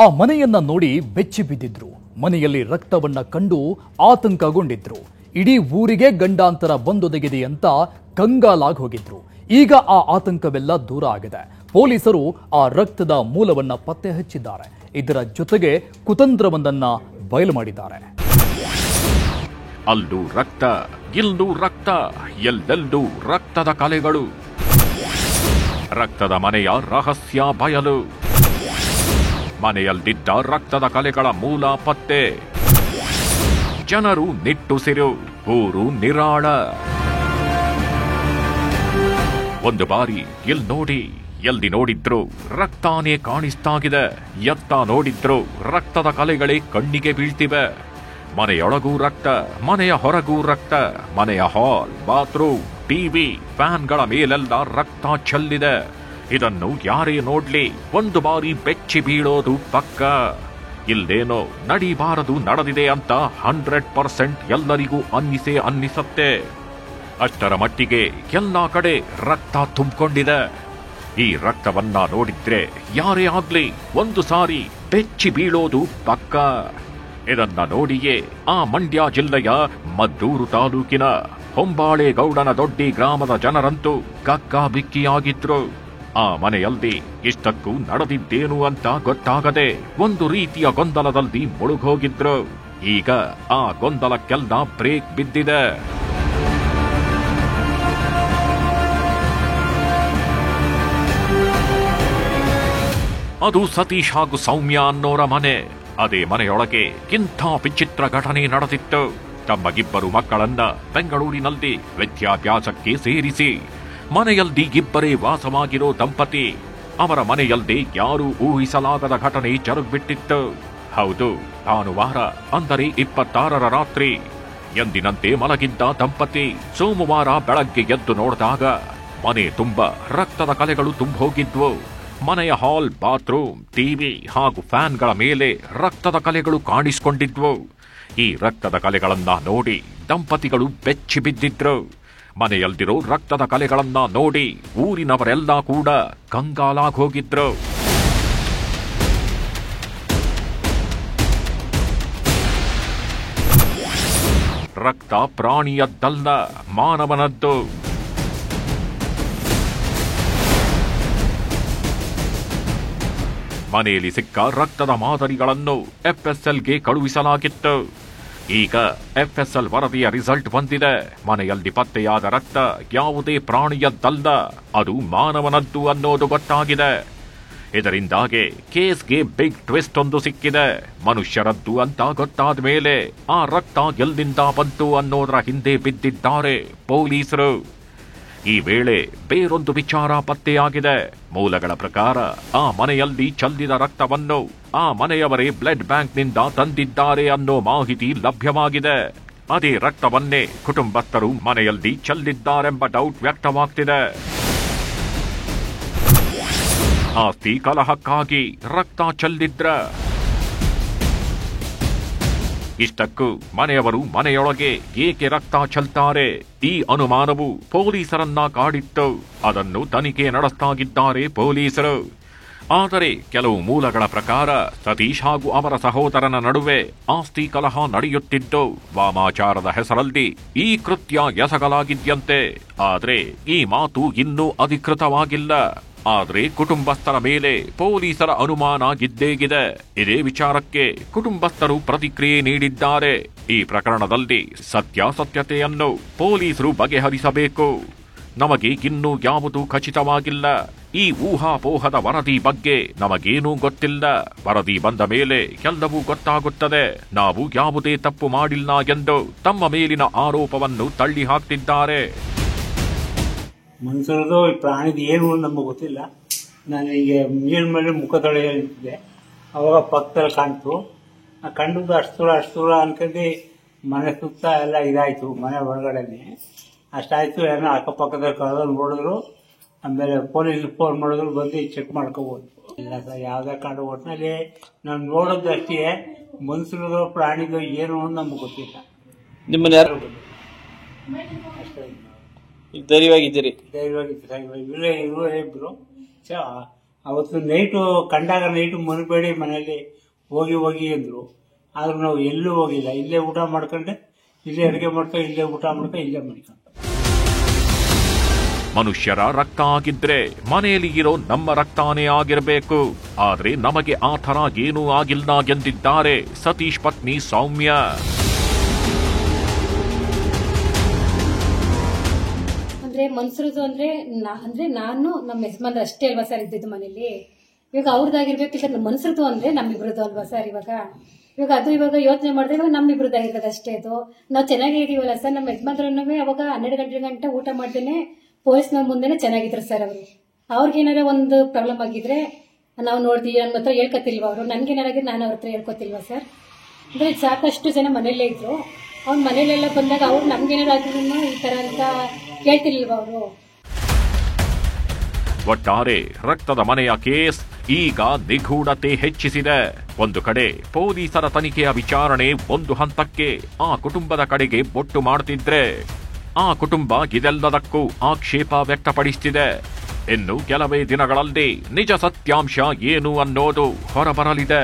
ಆ ಮನೆಯನ್ನ ನೋಡಿ ಬೆಚ್ಚಿ ಬಿದ್ದಿದ್ರು. ಮನೆಯಲ್ಲಿ ರಕ್ತವನ್ನ ಕಂಡು ಆತಂಕಗೊಂಡಿದ್ರು. ಇಡೀ ಊರಿಗೆ ಗಂಡಾಂತರ ಬಂದೊದಗಿದೆ ಅಂತ ಕಂಗಾಲಾಗಿ ಹೋಗಿದ್ರು. ಈಗ ಆ ಆತಂಕವೆಲ್ಲ ದೂರ ಆಗಿದೆ. ಪೊಲೀಸರು ಆ ರಕ್ತದ ಮೂಲವನ್ನ ಪತ್ತೆ ಹಚ್ಚಿದ್ದಾರೆ. ಇದರ ಜೊತೆಗೆ ಕುತಂತ್ರವೊಂದನ್ನ ಬಯಲು ಮಾಡಿದ್ದಾರೆ. ಅಲ್ಲೂ ರಕ್ತ, ಇಲ್ಲೂ ರಕ್ತ, ಎಲ್ಲೆಲ್ಲೂ ರಕ್ತದ ಕಲೆಗಳು. ರಕ್ತದ ಮನೆಯ ರಹಸ್ಯ ಬಯಲು. ಮನೆಯಲ್ಲಿದ್ದ ರಕ್ತದ ಕಲೆಗಳ ಮೂಲ ಪತ್ತೆ. ಜನರು ನಿಟ್ಟುಸಿರು, ಊರು ನಿರಾಳ. ಒಂದು ಬಾರಿ ಇಲ್ಲಿ ನೋಡಿ, ಎಲ್ಲಿ ನೋಡಿದ್ರು ರಕ್ತಾನೇ ಕಾಣಿಸ್ತಾಗಿದೆ. ಎತ್ತ ನೋಡಿದ್ರು ರಕ್ತದ ಕಲೆಗಳೇ ಕಣ್ಣಿಗೆ ಬೀಳ್ತಿವೆ. ಮನೆಯೊಳಗೂ ರಕ್ತ, ಮನೆಯ ಹೊರಗೂ ರಕ್ತ. ಮನೆಯ ಹಾಲ್, ಬಾತ್ರೂಮ್, ಟಿವಿ, ಫ್ಯಾನ್ಗಳ ಮೇಲೆಲ್ಲ ರಕ್ತ ಚೆಲ್ಲಿದೆ. ಇದನ್ನು ಯಾರೇ ನೋಡ್ಲಿ ಒಂದು ಬಾರಿ ಬೆಚ್ಚಿ ಬೀಳೋದು ಪಕ್ಕ. ಇಲ್ಲೇನೋ ನಡಿಬಾರದು ನಡೆದಿದೆ ಅಂತ 100% ಎಲ್ಲರಿಗೂ ಅನ್ನಿಸತ್ತೆ. ಅಷ್ಟರ ಮಟ್ಟಿಗೆ ಎಲ್ಲಾ ಕಡೆ ರಕ್ತ ತುಂಬಿಕೊಂಡಿದೆ. ಈ ರಕ್ತವನ್ನ ನೋಡಿದ್ರೆ ಯಾರೇ ಆಗ್ಲಿ ಒಂದು ಸಾರಿ ಬೆಚ್ಚಿ ಬೀಳೋದು ಪಕ್ಕ. ಇದನ್ನ ನೋಡಿಯೇ ಆ ಮಂಡ್ಯ ಜಿಲ್ಲೆಯ ಮದ್ದೂರು ತಾಲೂಕಿನ ಹೊಂಬಾಳೆಗೌಡನ ದೊಡ್ಡಿ ಗ್ರಾಮದ ಜನರಂತೂ ಕಕ್ಕಾಬಿಕ್ಕಿಯಾಗಿದ್ರು. ಆ ಮನೆಯಲ್ಲಿ ಇಷ್ಟಕ್ಕೂ ನಡೆದಿದ್ದೇನು ಅಂತ ಗೊತ್ತಾಗದೆ ಒಂದು ರೀತಿಯ ಗೊಂದಲದಲ್ಲಿ ಮುಳುಗೋಗಿದ್ರು. ಈಗ ಆ ಗೊಂದಲಕ್ಕೆಲ್ಲ ಬ್ರೇಕ್ ಬಿದ್ದಿದೆ. ಅದು ಸತೀಶ್ ಹಾಗೂ ಸೌಮ್ಯ ಅನ್ನೋರ ಮನೆ. ಅದೇ ಮನೆಯೊಳಗೆ ಇಂಥ ವಿಚಿತ್ರ ಘಟನೆ ನಡೆದಿತ್ತು. ತಮ್ಮಗಿಬ್ಬರು ಮಕ್ಕಳನ್ನ ಬೆಂಗಳೂರಿನಲ್ಲಿ ವಿದ್ಯಾಭ್ಯಾಸಕ್ಕೆ ಸೇರಿಸಿ ಮನೆಯಲ್ಲಿ ಇಬ್ಬರೇ ವಾಸವಾಗಿರೋ ದಂಪತಿ ಅವರ ಮನೆಯಲ್ಲಿ ಯಾರೂ ಊಹಿಸಲಾಗದ ಘಟನೆ ಜರುಗ್ಬಿಟ್ಟಿತ್ತು. ಹೌದು, ಭಾನುವಾರ ಅಂದರೆ 26ರ ರಾತ್ರಿ ಎಂದಿನಂತೆ ಮಲಗಿದ್ದ ದಂಪತಿ ಸೋಮವಾರ ಬೆಳಗ್ಗೆ ಎದ್ದು ನೋಡಿದಾಗ ಮನೆ ತುಂಬಾ ರಕ್ತದ ಕಲೆಗಳು ತುಂಬೋಗಿದ್ವು. ಮನೆಯ ಹಾಲ್, ಬಾತ್ರೂಮ್, ಟಿವಿ ಹಾಗೂ ಫ್ಯಾನ್ಗಳ ಮೇಲೆ ರಕ್ತದ ಕಲೆಗಳು ಕಾಣಿಸಿಕೊಂಡಿದ್ವು. ಈ ರಕ್ತದ ಕಲೆಗಳನ್ನ ನೋಡಿ ದಂಪತಿಗಳು ಬೆಚ್ಚಿ ಬಿದ್ದಿದ್ರು. ಮನೆಯಲ್ಲಿರೋ ರಕ್ತದ ಕಲೆಗಳನ್ನ ನೋಡಿ ಊರಿನವರೆಲ್ಲ ಕೂಡ ಕಂಗಾಲಾಗಿ ಹೋಗಿದ್ರು. ರಕ್ತ ಪ್ರಾಣಿಯದ್ದಲ್ಲ, ಮಾನವನದ್ದು. ಮನೆಯಲ್ಲಿ ಸಿಕ್ಕ ರಕ್ತದ ಮಾದರಿಗಳನ್ನು FSLಗೆ ಕಳುಹಿಸಲಾಗಿತ್ತು. ಈಗ FSL ವರದಿಯ ರಿಸಲ್ಟ್ ಬಂದಿದೆ. ಮನೆಯಲ್ಲಿ ಪತ್ತೆಯಾದ ರಕ್ತ ಯಾವುದೇ ಪ್ರಾಣಿಯದ್ದಲ್ಲ, ಅದು ಮಾನವನದ್ದು ಅನ್ನೋದು ಗೊತ್ತಾಗಿದೆ. ಇದರಿಂದಾಗಿ ಕೇಸ್ಗೆ ಬಿಗ್ ಟ್ವಿಸ್ಟ್ ಒಂದು ಸಿಕ್ಕಿದೆ. ಮನುಷ್ಯರದ್ದು ಅಂತ ಗೊತ್ತಾದ ಮೇಲೆ ಆ ರಕ್ತ ಎಲ್ಲಿಂದ ಬಂತು ಅನ್ನೋದರ ಹಿಂದೆ ಬಿದ್ದಿದ್ದಾರೆ ಪೊಲೀಸರು. ಈ ವೇಳೆ ಬೇರೊಂದು ವಿಚಾರ ಪತ್ತೆಯಾಗಿದೆ. ಮೂಲಗಳ ಪ್ರಕಾರ ಆ ಮನೆಯಲ್ಲಿ ಚೆಲ್ಲಿದ ರಕ್ತವನ್ನು ಆ ಮನೆಯವರೇ ಬ್ಲಡ್ ಬ್ಯಾಂಕ್ನಿಂದ ತಂದಿದ್ದಾರೆ ಅನ್ನೋ ಮಾಹಿತಿ ಲಭ್ಯವಾಗಿದೆ. ಅದೇ ರಕ್ತವನ್ನೇ ಕುಟುಂಬಸ್ಥರು ಮನೆಯಲ್ಲಿ ಚೆಲ್ಲಿದ್ದಾರೆಂಬ ಡೌಟ್ ವ್ಯಕ್ತವಾಗ್ತಿದೆ. ಆಸ್ತಿ ಕಲಹಕ್ಕಾಗಿ ರಕ್ತ ಚೆಲ್ಲಿದ್ರ? ಇಷ್ಟಕ್ಕೂ ಮನೆಯವರು ಮನೆಯೊಳಗೆ ಏಕೆ ರಕ್ತ ಚೆಲ್ತಾರೆ? ಈ ಅನುಮಾನವು ಪೊಲೀಸರನ್ನ ಕಾಡಿತ್ತು. ಅದನ್ನು ತನಿಖೆ ನಡೆಸ್ತಾಗಿದ್ದಾರೆ ಪೊಲೀಸರು. ಆದರೆ ಕೆಲವು ಮೂಲಗಳ ಪ್ರಕಾರ ಸತೀಶ್ ಹಾಗೂ ಅವರ ಸಹೋದರನ ನಡುವೆ ಆಸ್ತಿ ಕಲಹ ನಡೆಯುತ್ತಿದ್ದು ವಾಮಾಚಾರದ ಹೆಸರಲ್ಲಿ ಈ ಕೃತ್ಯ ಎಸಗಲಾಗಿದ್ಯಂತೆ. ಆದ್ರೆ ಈ ಮಾತು ಇನ್ನೂ ಅಧಿಕೃತವಾಗಿಲ್ಲ. ಆದ್ರೆ ಕುಟುಂಬಸ್ಥರ ಮೇಲೆ ಪೊಲೀಸರ ಅನುಮಾನ ಇದ್ದೇ. ಇದೇ ವಿಚಾರಕ್ಕೆ ಕುಟುಂಬಸ್ಥರು ಪ್ರತಿಕ್ರಿಯೆ ನೀಡಿದ್ದಾರೆ. ಈ ಪ್ರಕರಣದಲ್ಲಿ ಸತ್ಯಾಸತ್ಯತೆಯನ್ನು ಪೊಲೀಸರು ಬಗೆಹರಿಸಬೇಕು. ನಮಗೆ ಇನ್ನೂ ಯಾವುದೂ ಖಚಿತವಾಗಿಲ್ಲ. ಈ ಊಹಾಪೋಹದ ವರದಿ ಬಗ್ಗೆ ನಮಗೇನೂ ಗೊತ್ತಿಲ್ಲ. ವರದಿ ಬಂದ ಮೇಲೆ ಎಲ್ಲವೂ ಗೊತ್ತಾಗುತ್ತದೆ. ನಾವು ಯಾವುದೇ ತಪ್ಪು ಮಾಡಿಲ್ಲ ಎಂದು ತಮ್ಮ ಮೇಲಿನ ಆರೋಪವನ್ನು ತಳ್ಳಿ ಹಾಕ್ತಿದ್ದಾರೆ. ಮನುಷ್ಯರದು ಪ್ರಾಣಿದು ಏನು ನಮಗೆ ಗೊತ್ತಿಲ್ಲ. ನಾನು ಈಗ ನೀರಿನ ಮೇಲೆ ಮುಖ ತೊಳೆಯಿದ್ದೆ, ಅವಾಗ ಪಕ್ಕದಲ್ಲಿ ಕಾಣ್ತು. ಕಂಡು ಅಷ್ಟು ದೂರ ಅನ್ಕೊಂಡು ಮನೆ ಸುತ್ತ ಎಲ್ಲ ಇದಾಯ್ತು. ಮನೆ ಹೊರಗಡೆನೆ ಅಷ್ಟಾಯ್ತು. ಏನೋ ಅಕ್ಕಪಕ್ಕದಲ್ಲಿ ಕಳೆದಲ್ಲಿ ನೋಡಿದ್ರು. ಆಮೇಲೆ ಪೊಲೀಸ್ ಫೋನ್ ಮಾಡಿದ್ರು, ಬಂದು ಚೆಕ್ ಮಾಡ್ಕೋಬೋದು. ಇಲ್ಲ ಸರ್, ಯಾವ್ದೇ ಕಂಡು ಒಟ್ಟಿನಲ್ಲಿ ನಾವು ನೋಡೋದು ಅಷ್ಟೇ. ಮನುಷ್ಯರದು ಪ್ರಾಣಿದು ಏನು ನಮ್ಗೆ ಗೊತ್ತಿಲ್ಲ. ನಿಮ್ಮನ್ನ ಯಾರು ಧೈರ್ಯವಾಗಿದ್ದೀರಿ? ಧೈರ್ಯವಾಗಿತ್ತು. ಇವರೇ ಇಬ್ರು ಅವತ್ತು ನೈಟು ಕಂಡಾಗ ನೈಟು ಮನಬೇಡಿ ಮನೆಯಲ್ಲಿ ಹೋಗಿ ಅಂದ್ರು. ಆದ್ರೂ ನಾವು ಎಲ್ಲೂ ಹೋಗಿಲ್ಲ. ಇಲ್ಲೇ ಊಟ ಮಾಡ್ಕೊಂಡೆ, ಇಲ್ಲೇ ಅಡುಗೆ ಮಾಡ್ಕೊಂಡು, ಇಲ್ಲೇ ಊಟ ಮಾಡ್ಕೊಂಡು, ಇಲ್ಲೇ ಮನಿಕೊಂಡು. ಮನುಷ್ಯರ ರಕ್ತ ಆಗಿದ್ರೆ ಮನೆಯಲ್ಲಿ ಇರೋ ನಮ್ಮ ರಕ್ತಾನೇ ಆಗಿರಬೇಕು. ಆದ್ರೆ ನಮಗೆ ಆ ಥರ ಏನೂ ಆಗಿಲ್ಲ ಎಂದಿದ್ದಾರೆ ಸತೀಶ್ ಪತ್ನಿ ಸೌಮ್ಯ. ಅಂದ್ರೆ ಮನ್ಸರದು ಅಂದ್ರೆ ನಾನು ನಮ್ಮ ಯಜಮಾನ್ರು ಅಷ್ಟೇ ಅಲ್ವಾ ಸರ್ ಇದ್ದಿದ್ದು ಮನೇಲಿ. ಇವಾಗ ಅವ್ರದ್ದಾಗಿರ್ಬೇಕು, ಇಲ್ಲ ಮನ್ಸರದು ಅಂದ್ರೆ ನಮ್ಮಿಬ್ರದ್ದು ಅಲ್ವಾ ಸರ್. ಇವಾಗ ಯೋಚನೆ ಮಾಡಿದ್ರೆ ಇವಾಗ ನಮ್ಮಿಬ್ರದ್ದಾಗಿರೋದು ಅಷ್ಟೇ. ಅದು ನಾವು ಚೆನ್ನಾಗೇ ಇದೀವಲ್ಲ ಸರ್. ನಮ್ಮ ಯಜಮಾನ್ರನ್ನೂ ಅವಾಗ 12 ಗಂಟೆ ಊಟ ಮಾಡ್ದೇನೆ ಪೊಲೀಸ್ನ ಮುಂದೆನೆ ಚೆನ್ನಾಗಿದ್ರು ಸರ್. ಅವ್ರಿಗೇನಾರ ಒಂದು ಪ್ರಾಬ್ಲಮ್ ಆಗಿದ್ರೆ ನಾವು ನೋಡ್ತೀವಿ, ನನ್ನ ಹತ್ರ ಹೇಳ್ಕೊತಿಲ್ವಾ ಅವರು, ನನ್ಗೇನಾರಾಗಿದ್ರೆ ನಾನು ಅವ್ರ ಹತ್ರ ಹೇಳ್ಕೊತಿಲ್ವಾ ಸರ್. ಅಂದ್ರೆ ಸಾಕಷ್ಟು ಜನ ಮನೇಲೇ ಇದ್ರು. ಅವ್ರ ಮನೇಲೆಲ್ಲ ಬಂದಾಗ ಅವ್ರು ನಮ್ಗೇನಾರು ಆಗಿದ್ರು ಈ ತರ ಅಂತ ಕೇಳ್ತಿರ್ಲಿಲ್ವಾ ಅವರು. ಒಟ್ಟಾರೆ ರಕ್ತದ ಮನೆಯ ಕೇಸ್ ಈಗ ನಿಗೂಢತೆ ಹೆಚ್ಚಿಸಿದೆ. ಒಂದು ಕಡೆ ಪೊಲೀಸರ ತನಿಖೆಯ ವಿಚಾರಣೆ ಒಂದು ಹಂತಕ್ಕೆ ಆ ಕುಟುಂಬದ ಕಡೆಗೆ ಬೊಟ್ಟು ಮಾಡುತ್ತಿದ್ರೆ, ಆ ಕುಟುಂಬ ಇದೆಲ್ಲದಕ್ಕೂ ಆಕ್ಷೇಪ ವ್ಯಕ್ತಪಡಿಸುತ್ತಿದೆ. ಇನ್ನು ಕೆಲವೇ ದಿನಗಳಲ್ಲಿ ನಿಜ ಸತ್ಯಾಂಶ ಏನು ಅನ್ನೋದು ಹೊರಬರಲಿದೆ.